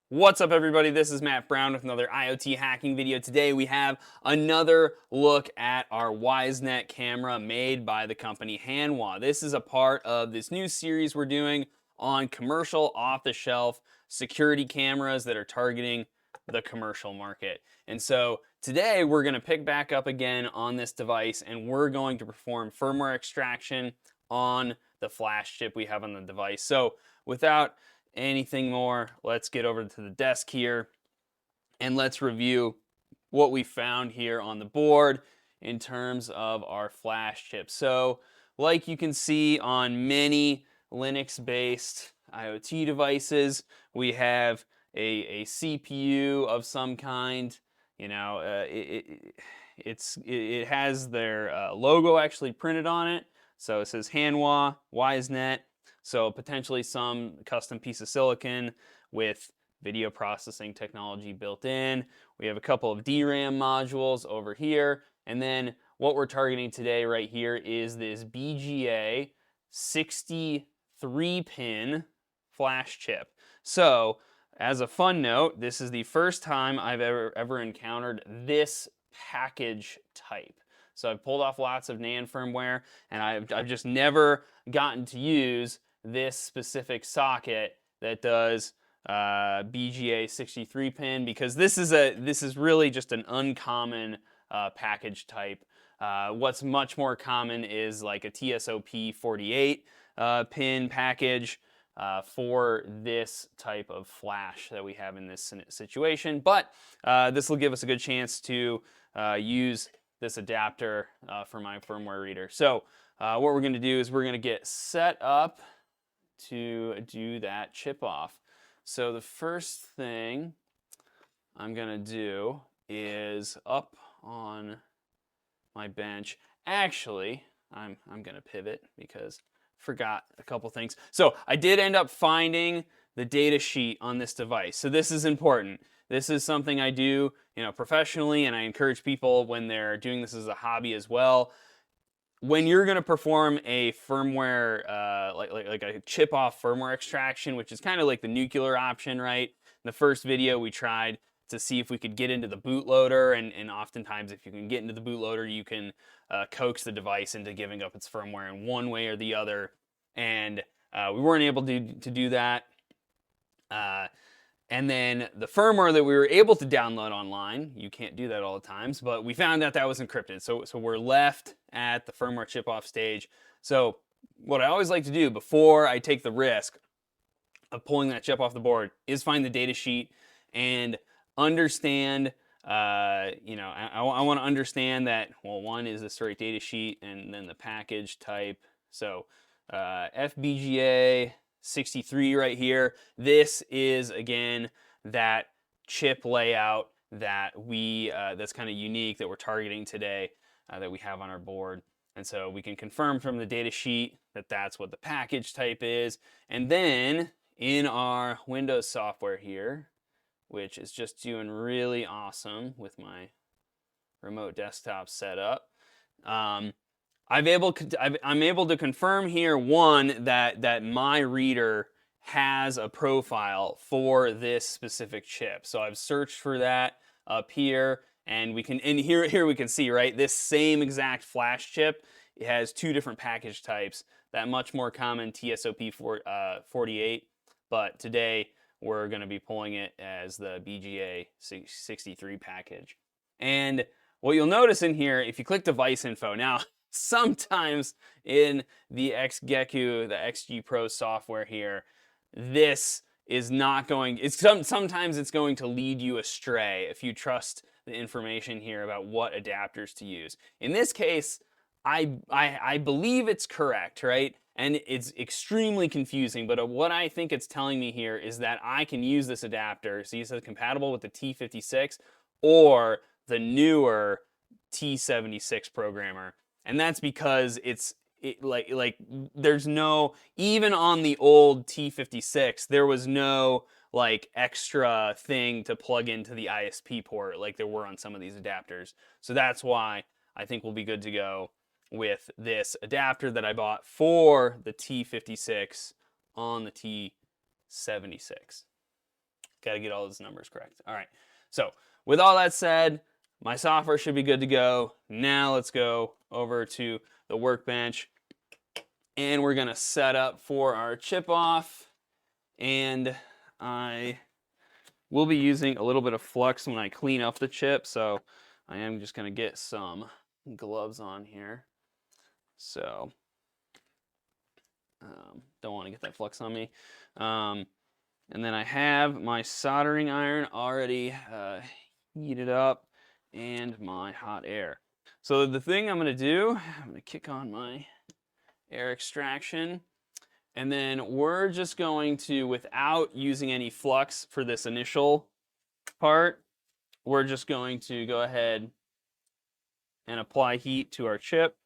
What's up, everybody? This is Matt Brown with another IoT hacking video. Today we have another look at our WiseNet camera made by the company Hanwha. This is a part of this new series we're doing on commercial off-the-shelf security cameras that are targeting the commercial market. And so today we're going to pick back up again on this device and we're going to perform firmware extraction on the flash chip we have on the device. So without anything more, let's get over to the desk here and let's review what we found here on the board in terms of our flash chip. So like you can see on many Linux-based IoT devices, we have a CPU of some kind. You know, it has their logo actually printed on it. So it says Hanwha, WiseNet. So potentially some custom piece of silicon with video processing technology built in. We have a couple of DRAM modules over here. And then what we're targeting today right here is this BGA 63-pin flash chip. So as a fun note, this is the first time I've ever encountered this package type. So I've pulled off lots of NAND firmware, and I've just never gotten to use this specific socket that does BGA 63-pin, because this is really just an uncommon package type. What's much more common is like a TSOP 48 pin package for this type of flash that we have in this situation. But this will give us a good chance to use this adapter for my firmware reader. So what we're going to do is we're going to get set up to do that chip off. So the first thing I'm going to do is up on my bench. Actually, I'm going to pivot because I forgot a couple things. So I did end up finding the data sheet on this device. So this is important. This is something I do, professionally, and I encourage people when they're doing this as a hobby as well. When you're going to perform a firmware, like a chip-off firmware extraction, which is kind of like the nuclear option, right? In the first video, we tried to see if we could get into the bootloader, and oftentimes if you can get into the bootloader, you can coax the device into giving up its firmware in one way or the other, and we weren't able to do that. And then the firmware that we were able to download online, you can't do that all the times, but we found out that was encrypted. So we're left at the firmware chip-off stage. So what I always like to do before I take the risk of pulling that chip off the board is find the data sheet and understand, I want to understand that, well, one is the straight data sheet and then the package type. So FBGA 63 right here. This is, again, that chip layout that that's kind of unique that we're targeting today, that we have on our board. And so we can confirm from the data sheet that that's what the package type is. And then in our Windows software here, which is just doing really awesome with my remote desktop setup, I'm able to confirm here, one, that my reader has a profile for this specific chip. So I've searched for that up here, and here we can see, right, this same exact flash chip, it has two different package types. That much more common TSOP 48, but today we're going to be pulling it as the BGA 63 package. And what you'll notice in here, if you click device info, now sometimes in the XGeku, the XG Pro software here, this is not going, sometimes it's going to lead you astray if you trust the information here about what adapters to use. In this case, I believe it's correct, right? And it's extremely confusing, but what I think it's telling me here is that I can use this adapter, see it says compatible with the T56 or the newer T76 programmer. And that's because there's no, even on the old T56, there was no like extra thing to plug into the ISP port like there were on some of these adapters. So that's why I think we'll be good to go with this adapter that I bought for the T56 on the T76. Got to get all those numbers correct. All right. So with all that said, my software should be good to go. Now let's go over to the workbench, and we're going to set up for our chip off. And I will be using a little bit of flux when I clean up the chip, so I am just going to get some gloves on here. So don't want to get that flux on me. And then I have my soldering iron already heated up and my hot air. So the thing I'm going to do, I'm going to kick on my air extraction, and then we're just going to, without using any flux for this initial part, we're just going to go ahead and apply heat to our chip.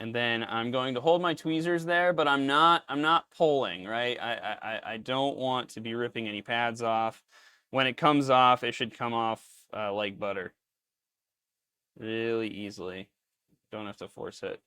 And then I'm going to hold my tweezers there, but I'm not pulling, right? I don't want to be ripping any pads off. When it comes off, it should come off like butter. Really easily. Don't have to force it.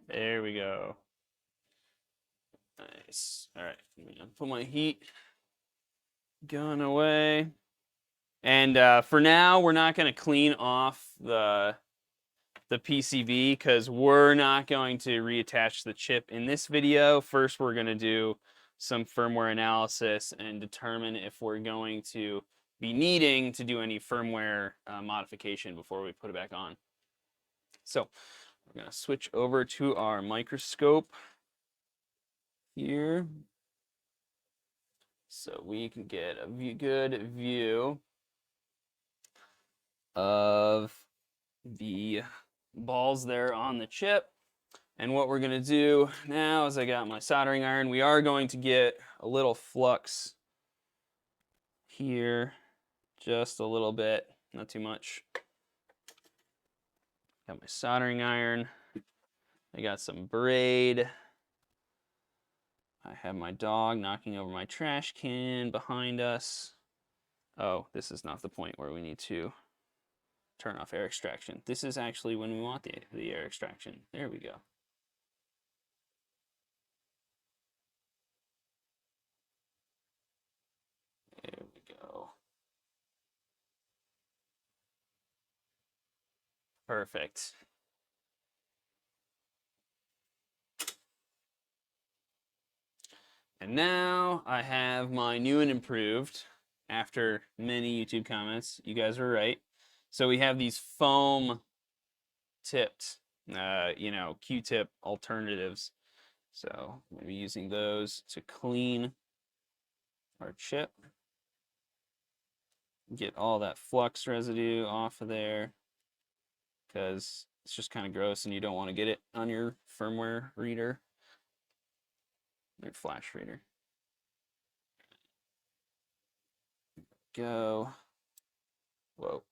There we go. Nice. All right, I'm gonna put my heat gun away. And for now, we're not gonna clean off the PCB because we're not going to reattach the chip in this video. First, we're gonna do some firmware analysis and determine if we're going to be needing to do any firmware modification before we put it back on. So we're gonna switch over to our microscope here, so we can get a good view of the balls there on the chip. And what we're gonna do now is I got my soldering iron. We are going to get a little flux here, just a little bit, not too much. Got my soldering iron. I got some braid. I have my dog knocking over my trash can behind us. Oh, this is not the point where we need to turn off air extraction. This is actually when we want the air extraction. There we go. There we go. Perfect. And now I have my new and improved, after many YouTube comments. You guys were right. So we have these foam tipped, Q-tip alternatives. So I'm going to be using those to clean our chip. Get all that flux residue off of there, because it's just kind of gross and you don't want to get it on your firmware reader, your flash reader. Go. Whoa.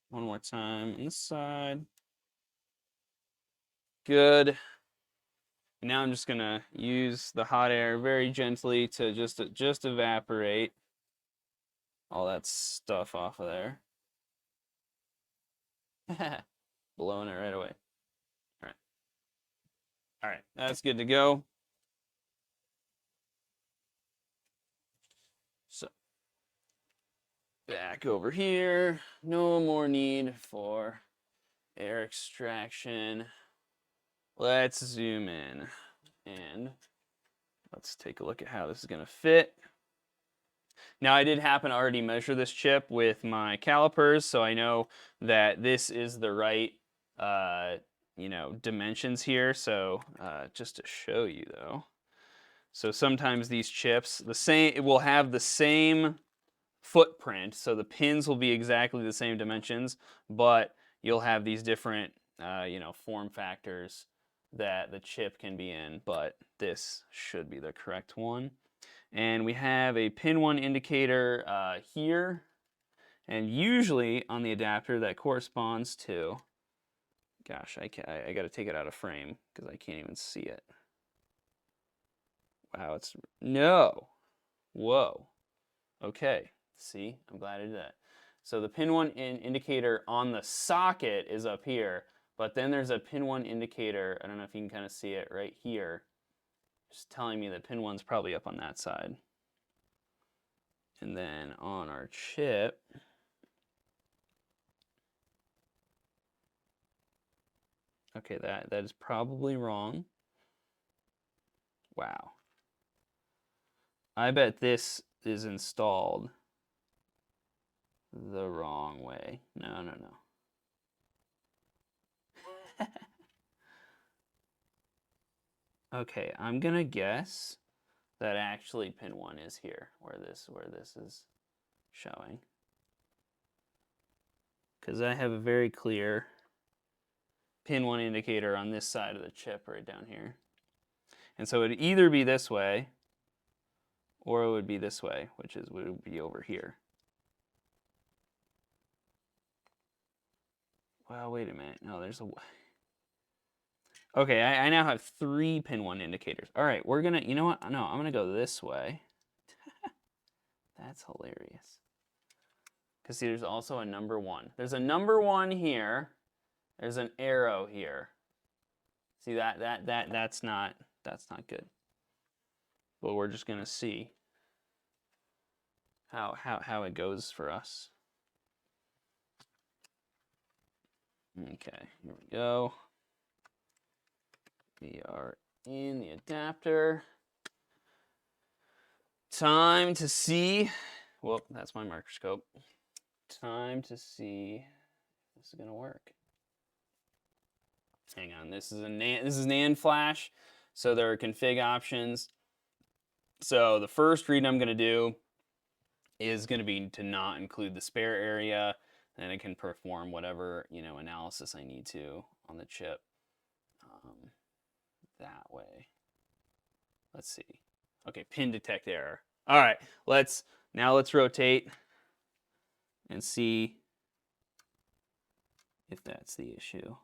One more time on this side. Good. Now I'm just gonna use the hot air very gently to just evaporate all that stuff off of there. Blowing it right away. All right, that's good to go. So back over here, no more need for air extraction. Let's zoom in and let's take a look at how this is gonna fit. Now, I did happen to already measure this chip with my calipers, so I know that this is the right, dimensions here. So just to show you, though, so sometimes these chips, it will have the same footprint, so the pins will be exactly the same dimensions, but you'll have these different, form factors that the chip can be in, but this should be the correct one. And we have a pin 1 indicator here, and usually on the adapter that corresponds to, gosh, I got to take it out of frame because I can't even see it. Wow, it's, no, whoa, okay, see, I'm glad I did that. So the pin 1 indicator on the socket is up here, but then there's a pin 1 indicator, I don't know if you can kind of see it right here, just telling me that pin 1's probably up on that side. And then on our chip, okay, that is probably wrong. Wow. I bet this is installed the wrong way. No, no, no. Okay, I'm gonna guess that actually pin 1 is here, where this is showing. Because I have a very clear pin 1 indicator on this side of the chip right down here. And so it would either be this way, or it would be this way, which would be over here. Well, wait a minute. No, there's a... Okay, I now have 3 pin 1 indicators. All right, we're gonna, you know what? No, I'm gonna go this way. That's hilarious. Because see, there's also a number 1. There's a number 1 here. There's an arrow here. See that's not good. But we're just gonna see how it goes for us. Okay, here we go. We are in the adapter. Time to see. Well, that's my microscope. Time to see if this is gonna work. Hang on, this is NAND flash, so there are config options. So the first read I'm gonna do is gonna be to not include the spare area, and it can perform whatever analysis I need to on the chip. That way. Let's see. Okay, pin detect error. All right, let's rotate and see if that's the issue.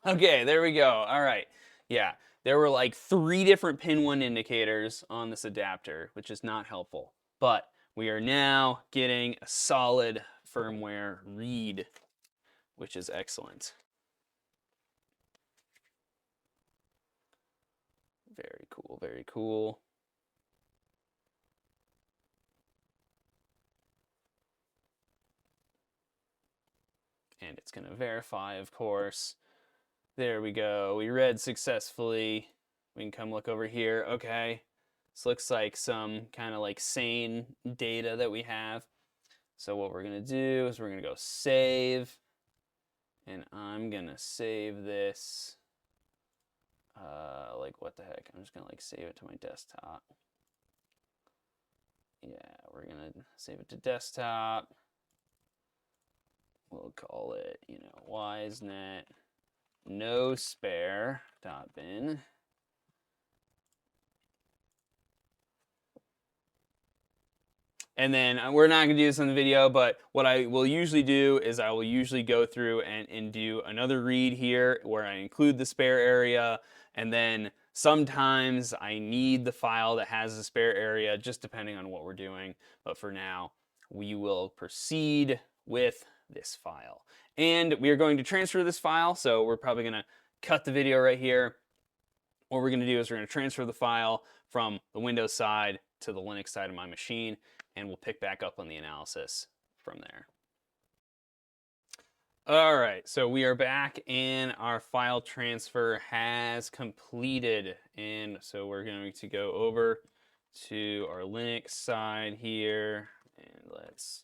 Okay, there we go. All right. Yeah, there were like 3 different pin 1 indicators on this adapter, which is not helpful. But we are now getting a solid firmware read, which is excellent. Very cool, very cool. And it's going to verify, of course. There we go. We read successfully. We can come look over here. Okay. This looks like some kind of like sane data that we have. So what we're going to do is we're going to go save. And I'm going to save this. Like what the heck? I'm just going to like save it to my desktop. Yeah, we're going to save it to desktop. We'll call it, WiseNet no spare.bin. And then we're not going to do this in the video, but what I will usually do is I will usually go through and do another read here where I include the spare area, and then sometimes I need the file that has the spare area, just depending on what we're doing. But for now, we will proceed with this file. And we are going to transfer this file, so we're probably going to cut the video right here. What we're going to do is we're going to transfer the file from the Windows side to the Linux side of my machine, and we'll pick back up on the analysis from there. All right, so we are back and our file transfer has completed. And so we're going to go over to our Linux side here, and let's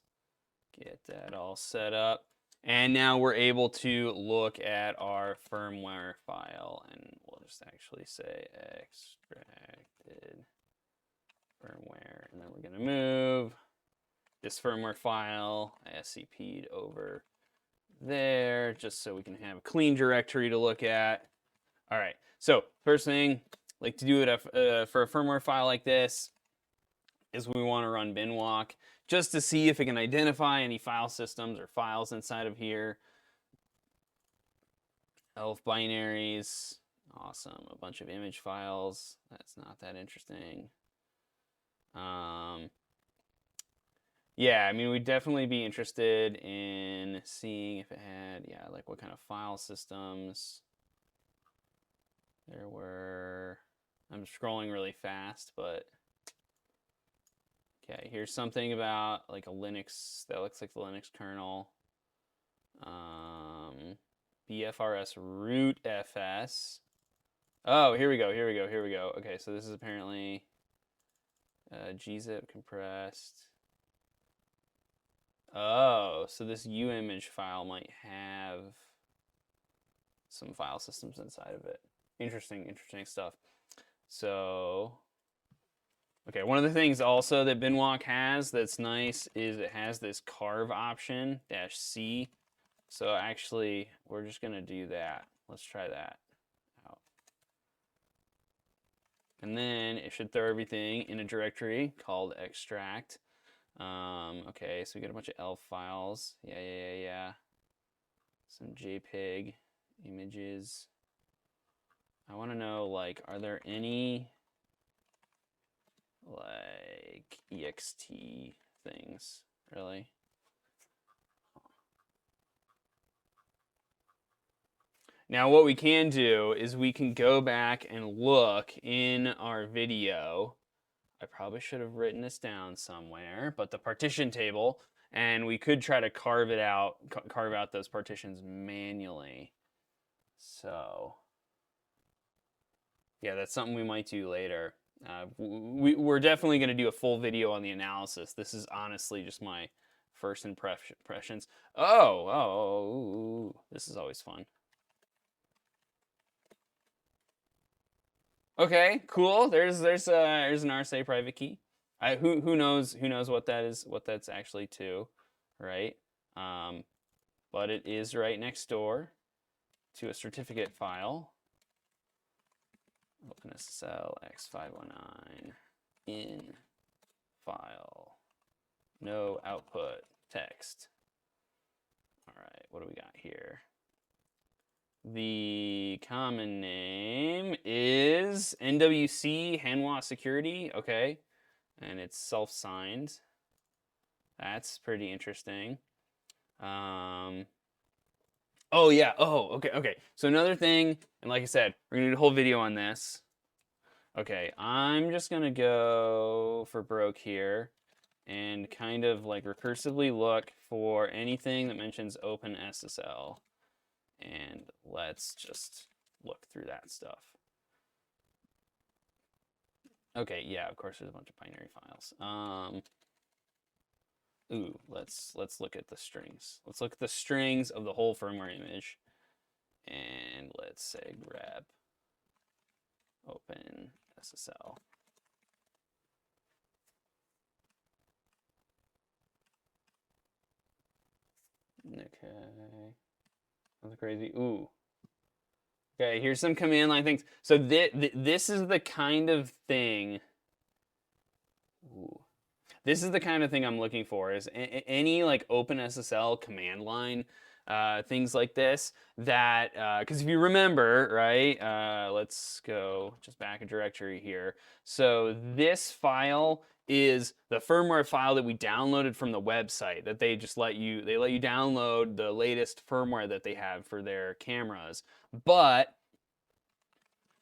get that all set up. And now we're able to look at our firmware file, and we'll just actually say extracted firmware, and then we're going to move this firmware file, SCP'd over there, just so we can have a clean directory to look at. All right, so first thing, like to do it for a firmware file like this, is we want to run Binwalk just to see if it can identify any file systems or files inside of here. ELF binaries, awesome. A bunch of image files, that's not that interesting. Yeah, I mean, we'd definitely be interested in seeing if it had, yeah, like what kind of file systems there were. I'm scrolling really fast, but okay, here's something about like a Linux, that looks like the Linux kernel. BFRS root FS. Oh, here we go. Okay, so this is apparently gzip compressed. Oh, so this uimage file might have some file systems inside of it. Interesting stuff. So, okay, one of the things also that Binwalk has that's nice is it has this carve option, -C. So actually, we're just going to do that. Let's try that out. And then it should throw everything in a directory called extract. Okay, so we got a bunch of ELF files. Yeah. Some JPEG images. I want to know, like, are there any, like, ext things, really? Now, what we can do is we can go back and look in our video. I probably should have written this down somewhere, but the partition table, and we could try to carve out those partitions manually. So, yeah, that's something we might do later. We're definitely going to do a full video on the analysis. This is honestly just my first impressions. Oh, this is always fun. Okay, cool. There's an RSA private key. Who knows what that is, what that's actually to, right? But it is right next door to a certificate file. OpenSSL X519 in file. No output text. All right, what do we got here? The common name is NWC Hanwha Security, okay, and it's self-signed. That's pretty interesting. Oh yeah, okay. So another thing, and like I said, we're gonna do a whole video on this. Okay, I'm just gonna go for broke here and kind of like recursively look for anything that mentions OpenSSL. And let's just look through that stuff. Okay, yeah, of course there's a bunch of binary files. Let's look at the strings. Let's look at the strings of the whole firmware image. And let's say grab OpenSSL. Okay. That's crazy. Ooh. Okay, here's some command line things. So this is the kind of thing. Ooh. This is the kind of thing I'm looking for. Is any like OpenSSL command line things like this that because if you remember, right? Let's go just back a directory here. So this file is the firmware file that we downloaded from the website that they just let you download the latest firmware that they have for their cameras. But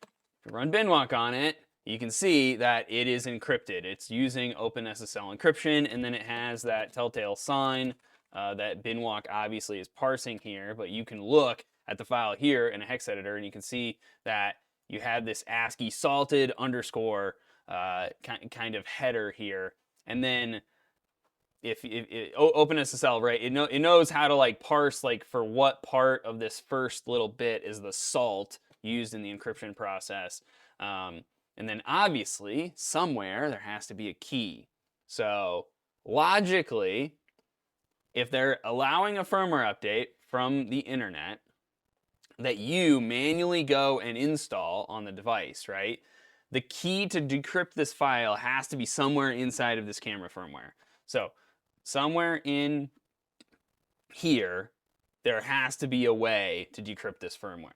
if you run Binwalk on it, you can see that it is encrypted. It's using OpenSSL encryption, and then it has that telltale sign that Binwalk obviously is parsing here, but you can look at the file here in a hex editor, and you can see that you have this ASCII salted underscore kind of header here, and then if OpenSSL, right, it knows how to like parse like for what part of this first little bit is the salt used in the encryption process. And then obviously, somewhere there has to be a key. So logically, if they're allowing a firmware update from the internet that you manually go and install on the device, right? The key to decrypt this file has to be somewhere inside of this camera firmware. So somewhere in here, there has to be a way to decrypt this firmware.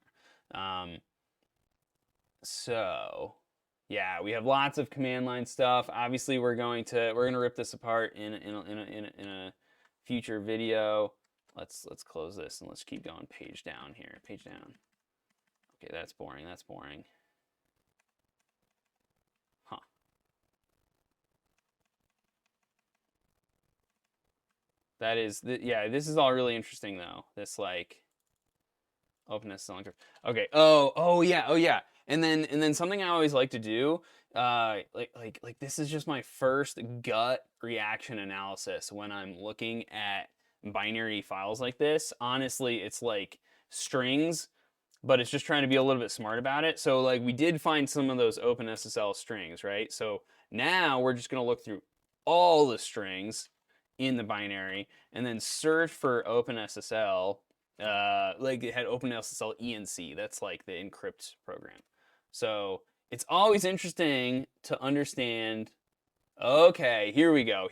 So yeah, we have lots of command line stuff. Obviously, we're gonna rip this apart in a future video. Let's close this and let's keep going. Page down here. Page down. Okay, that's boring. That's boring. Huh. That is, yeah, this is all really interesting though. This like openness selector. Okay. Oh yeah. And then something I always like to do, like this is just my first gut reaction analysis when I'm looking at binary files like this. Honestly, it's like strings, but it's just trying to be a little bit smart about it. So like we did find some of those OpenSSL strings, right? So now we're just gonna look through all the strings in the binary and then search for OpenSSL. Like it had OpenSSL ENC. That's like the encrypt program. So it's always interesting to understand. Okay, here we go,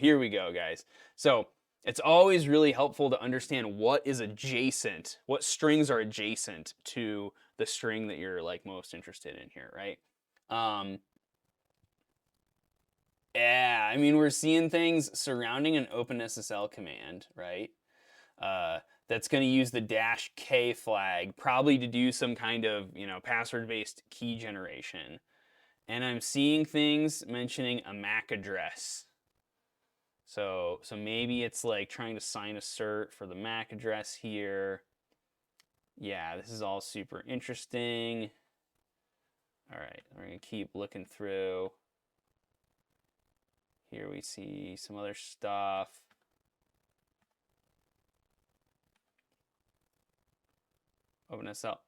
guys. So it's always really helpful to understand what is adjacent, what strings are adjacent to the string that you're like most interested in here, right? Yeah, I mean, we're seeing things surrounding an OpenSSL command, right? That's going to use the -k flag, probably to do some kind of, password-based key generation. And I'm seeing things mentioning a MAC address. So maybe it's like trying to sign a cert for the MAC address here. Yeah, this is all super interesting. All right, we're going to keep looking through. Here we see some other stuff. OpenSSL.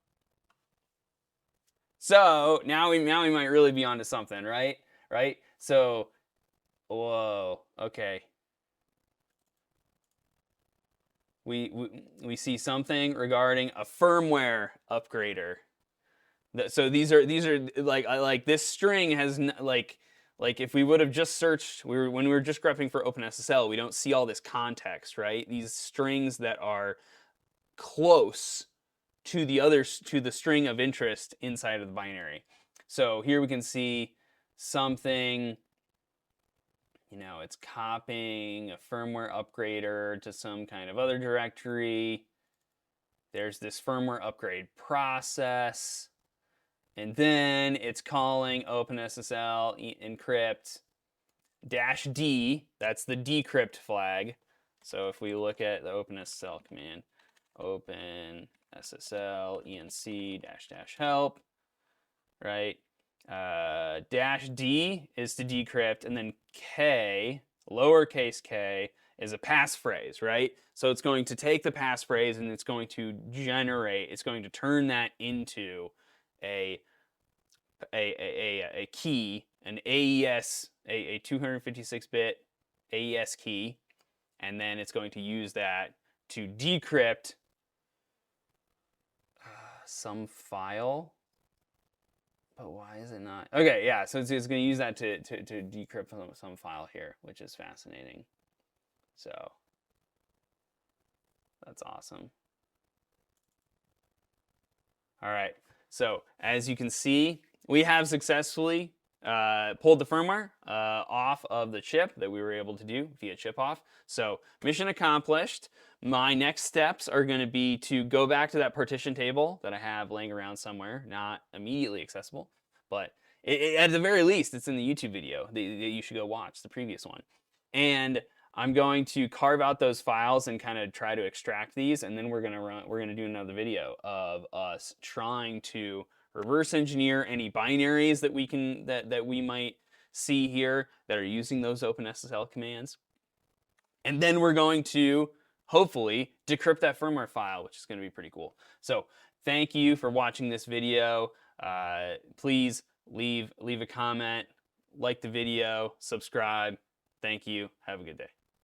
So now we might really be onto something, right? Right? So, whoa, okay. We see something regarding a firmware upgrader. So these are like this string has like if we would have just searched, when we were just grepping for OpenSSL, we don't see all this context, right? These strings that are close to the string of interest inside of the binary. So here we can see something, it's copying a firmware upgrader to some kind of other directory. There's this firmware upgrade process. And then it's calling OpenSSL encrypt -d. That's the decrypt flag. So if we look at the OpenSSL command, OpenSSL enc -help, right? -d is to decrypt, and then k, lowercase k, is a passphrase, right? So it's going to take the passphrase and it's going to turn that into a key, an AES, a 256-bit AES key, and then it's going to use that to decrypt some file. But why is it not? Okay, yeah, so it's going to use that to decrypt some file here, which is fascinating. So that's awesome. All right, so as you can see, we have successfully pulled the firmware off of the chip that we were able to do via chip off. So mission accomplished. My next steps are going to be to go back to that partition table that I have laying around somewhere, not immediately accessible, but at the very least, it's in the YouTube video that you should go watch, the previous one. And I'm going to carve out those files and kind of try to extract these, and then we're gonna do another video of us trying to reverse engineer any binaries that we might see here that are using those OpenSSL commands. And then we're going to hopefully decrypt that firmware file, which is going to be pretty cool. So thank you for watching this video. Please leave a comment, like the video, subscribe. Thank you. Have a good day.